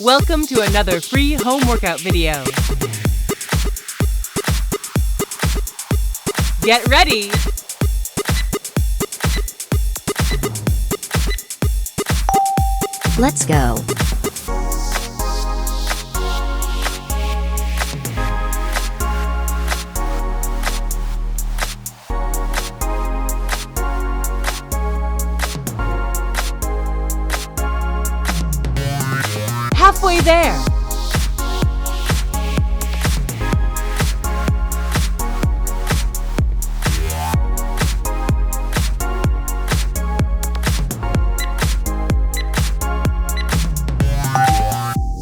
Welcome to another free home workout video. Get ready. Let's go. Halfway there.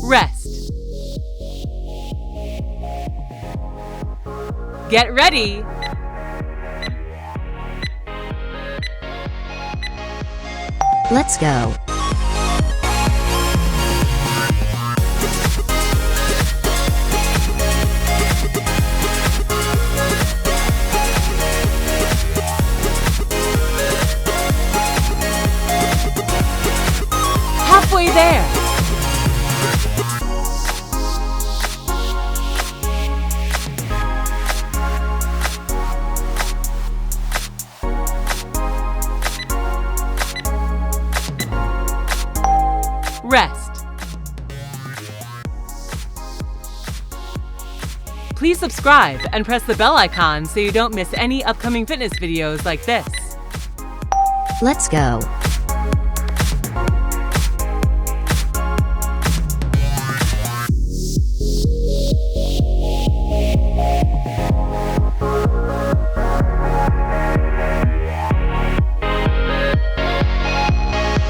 Rest. Get ready. Let's go. Halfway there. Rest. Please subscribe and press the bell icon so you don't miss any upcoming fitness videos like this. Let's go.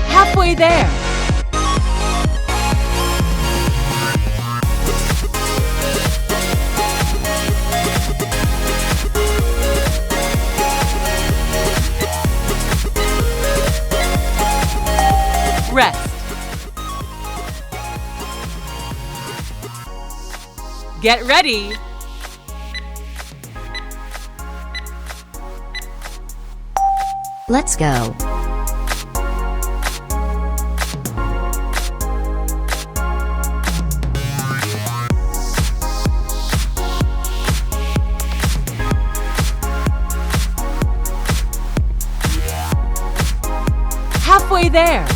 Halfway there. Rest. Get ready. Let's go. Halfway there.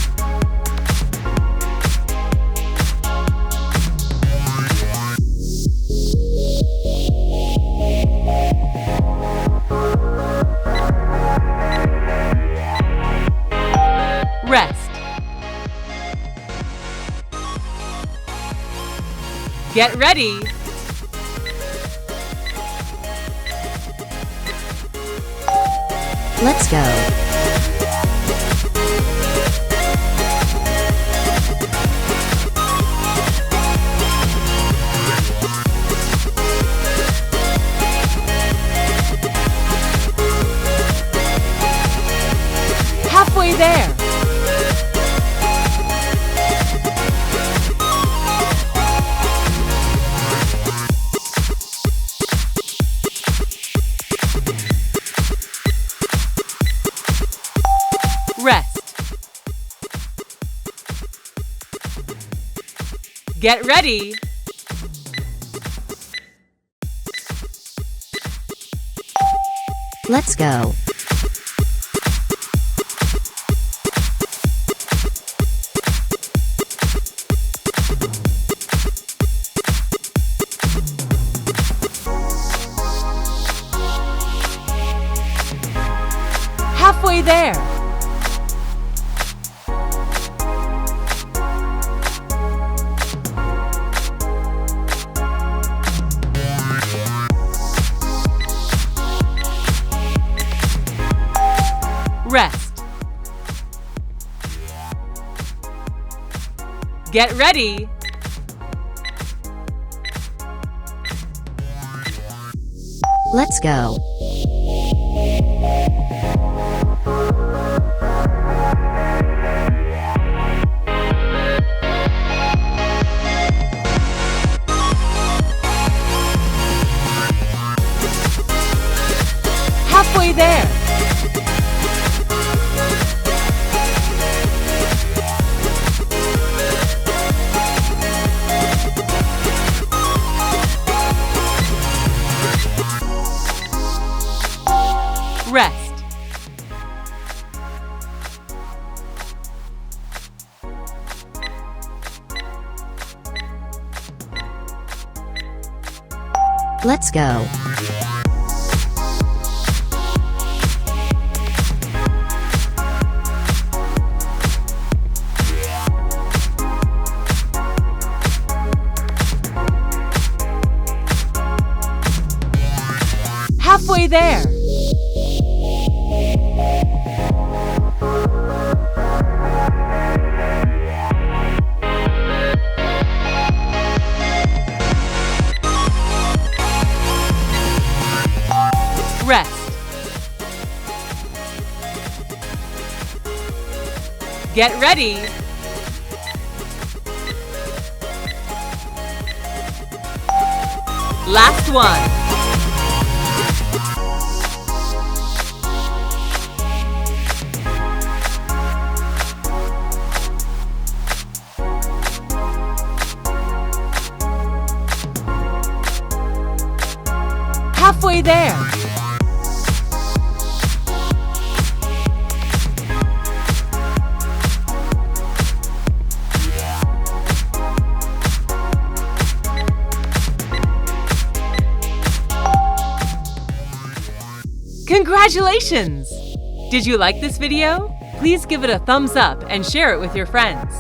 Rest. Get ready. Let's go. Halfway there. Rest. Get ready. Let's go. Halfway there. Rest. Get ready. Let's go. Halfway there. Rest. Let's go. Halfway there. Rest. Get ready. Last one. Halfway there. Congratulations! Did you like this video? Please give it a thumbs up and share it with your friends.